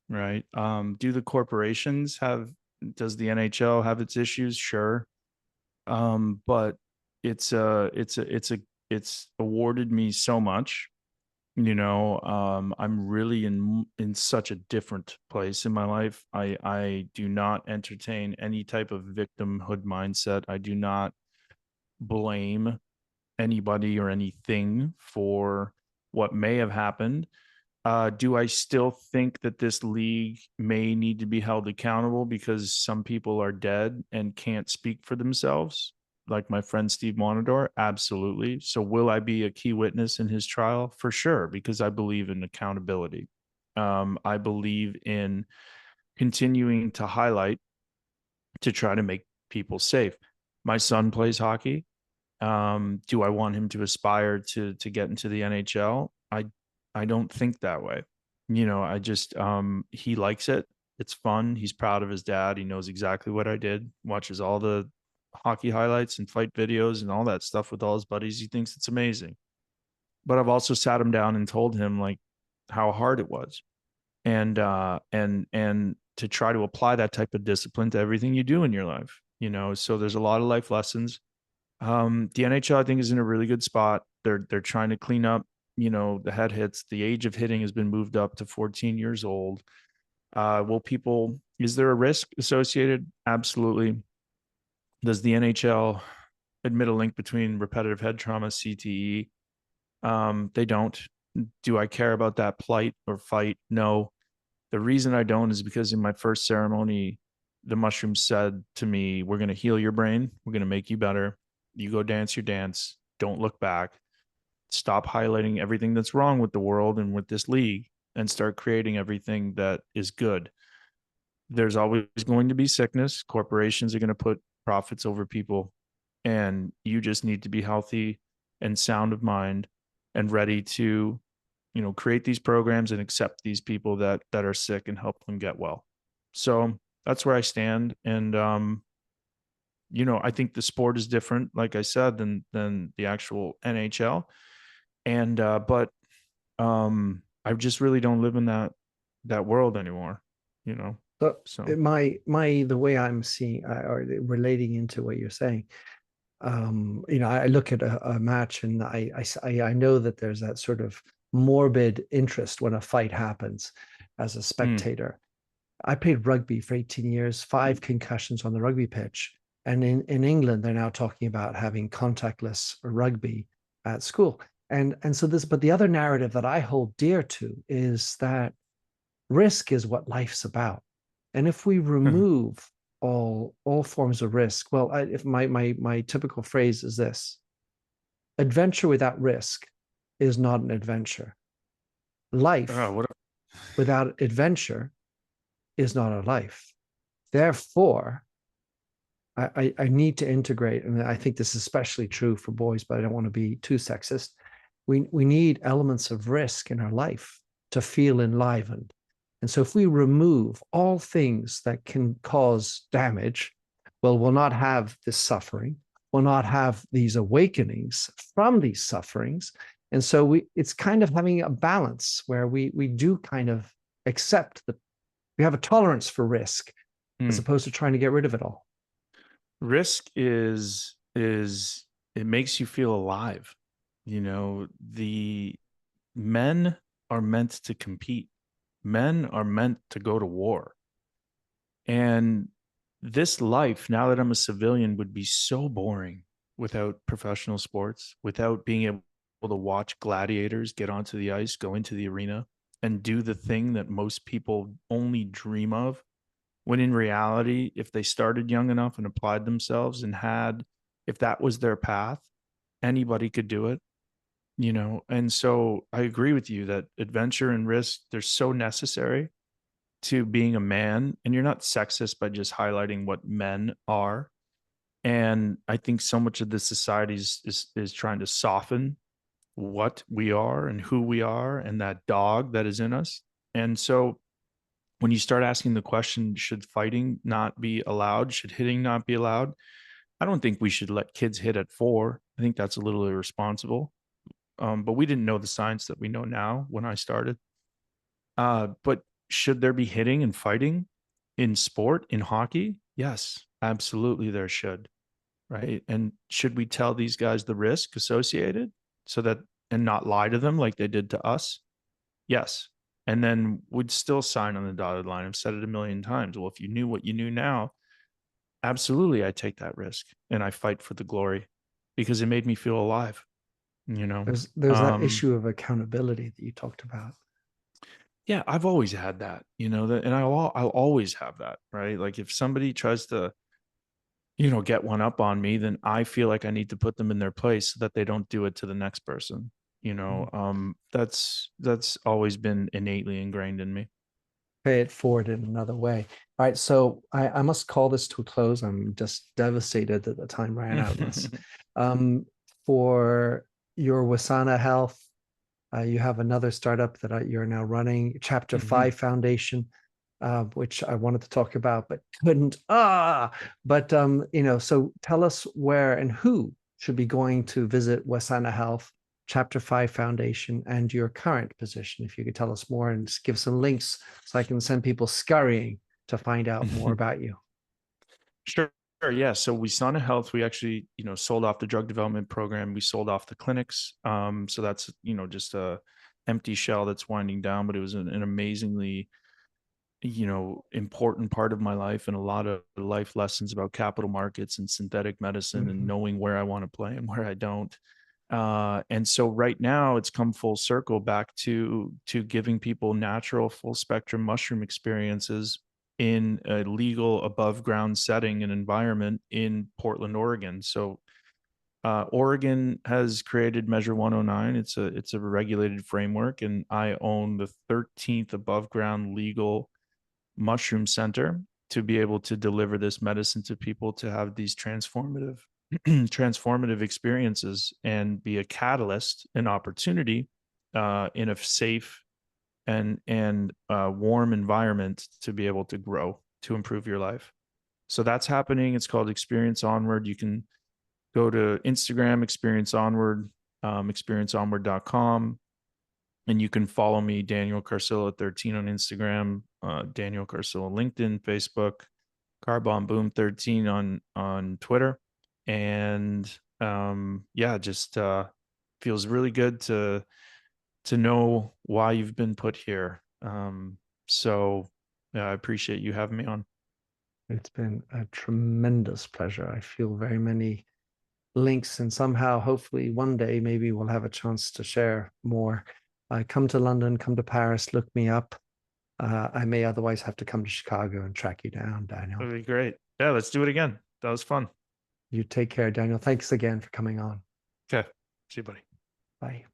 S2: right? Do the corporations have, does the NHL have its issues? Sure. But it's awarded me so much. You know, I'm really in such a different place in my life. I do not entertain any type of victimhood mindset. I do not blame anybody or anything for what may have happened. Do I still think that this league may need to be held accountable because some people are dead and can't speak for themselves? Like my friend Steve Monador? Absolutely. So, will I be a key witness in his trial? For sure, because I believe in accountability. I believe in continuing to highlight to try to make people safe. My son plays hockey. Do I want him to aspire to get into the NHL? I don't think that way. You know, I just he likes it. It's fun. He's proud of his dad. He knows exactly what I did. Watches all the hockey highlights and fight videos and all that stuff with all his buddies. He thinks it's amazing. But I've also sat him down and told him like how hard it was. And to try to apply that type of discipline to everything you do in your life. You know, so there's a lot of life lessons. The NHL, I think, is in a really good spot. They're trying to clean up, you know, the head hits. The age of hitting has been moved up to 14 years old. Will people? Is there a risk associated? Absolutely. Does the NHL admit a link between repetitive head trauma, CTE? They don't. Do I care about that plight or fight? No. The reason I don't is because in my first ceremony, the mushroom said to me, "We're going to heal your brain. We're going to make you better. You go dance your dance. Don't look back. Stop highlighting everything that's wrong with the world and with this league and start creating everything that is good." There's always going to be sickness. Corporations are going to put profits over people. And you just need to be healthy and sound of mind and ready to, you know, create these programs and accept these people that are sick and help them get well. So that's where I stand. And you know, I think the sport is different, like I said, than the actual NHL. And but I just really don't live in that world anymore, you know.
S1: So
S2: So
S1: my the way I'm seeing or relating into what you're saying, I look at a match and I know that there's that sort of morbid interest when a fight happens as a
S2: mm,
S1: spectator. I played rugby for 18 years, 5 concussions on the rugby pitch. And in England, they're now talking about having contactless rugby at school. And so this, but the other narrative that I hold dear to is that risk is what life's about. And if we remove all forms of risk, well, if my typical phrase is this: adventure without risk is not an adventure. Life
S2: What
S1: without adventure is not a life. Therefore, I need to integrate, and I think this is especially true for boys, but I don't want to be too sexist. We need elements of risk in our life to feel enlivened. And so if we remove all things that can cause damage, well, we'll not have this suffering, we'll not have these awakenings from these sufferings. And so it's kind of having a balance where we do kind of accept that we have a tolerance for risk as
S2: mm.
S1: opposed to trying to get rid of it all.
S2: Risk is it makes you feel alive. The men are meant to compete. Men are meant to go to war. And this life, now that I'm a civilian, would be so boring without professional sports, without being able to watch gladiators get onto the ice, go into the arena, and do the thing that most people only dream of. When in reality, if they started young enough and applied themselves and if that was their path, anybody could do it. And so I agree with you that adventure and risk, they're so necessary to being a man. And you're not sexist by just highlighting what men are. And I think so much of this society is trying to soften what we are and who we are and that dog that is in us. And so when you start asking the question, should fighting not be allowed? Should hitting not be allowed? I don't think we should let kids hit at 4. I think that's a little irresponsible. But we didn't know the science that we know now when I started. But should there be hitting and fighting in sport, in hockey? Yes, absolutely there should. Right. And should we tell these guys the risk associated so that and not lie to them like they did to us? Yes. And then would still sign on the dotted line. I've said it a million times. Well, if you knew what you knew now, absolutely I take that risk and I fight for the glory because it made me feel alive, you know.
S1: There's that issue of accountability that you talked about.
S2: Yeah, I've always had that, that, and I'll always have that, right? Like if somebody tries to, get one up on me, then I feel like I need to put them in their place so that they don't do it to the next person. That's always been innately ingrained in me.
S1: Pay it forward in another way. All right, so I must call this to a close. I'm just devastated that the time ran out on us. Um, for your Wasana Health, you have another startup that you're now running, Chapter
S2: Mhm.
S1: 5 Foundation, which I wanted to talk about but couldn't. But so tell us where and who should be going to visit Wasana Health, Chapter 5 Foundation, and your current position. If you could tell us more and give some links so I can send people scurrying to find out more about you.
S2: Sure. Yeah. So we Sana Health, we actually, sold off the drug development program. We sold off the clinics. So that's, just a empty shell that's winding down, but it was an amazingly, important part of my life and a lot of life lessons about capital markets and synthetic medicine and
S1: Mhm.
S2: knowing where I want to play and where I don't. And so right now it's come full circle back to giving people natural full spectrum mushroom experiences in a legal above ground setting and environment in Portland, Oregon. So Oregon has created Measure 109. It's a regulated framework, and I own the 13th above ground legal mushroom center to be able to deliver this medicine to people to have these transformative experiences and be a catalyst, an opportunity in a safe and warm environment to be able to grow, to improve your life. So that's happening. It's called Experience Onward. You can go to Instagram, Experience Onward, experienceonward.com. And you can follow me, Daniel Carcillo 13 on Instagram, Daniel Carcillo LinkedIn, Facebook, Carbon Boom 13 on Twitter. And yeah, just feels really good to know why you've been put here. So Yeah, I appreciate you having me on.
S1: It's been a tremendous pleasure. I feel very many links, and somehow, hopefully, one day, maybe we'll have a chance to share more. Come to London, come to Paris, look me up. I may otherwise have to come to Chicago and track you down, Daniel.
S2: That'd be great. Yeah, let's do it again. That was fun.
S1: You take care, Daniel. Thanks again for coming on.
S2: Okay. See you, buddy.
S1: Bye.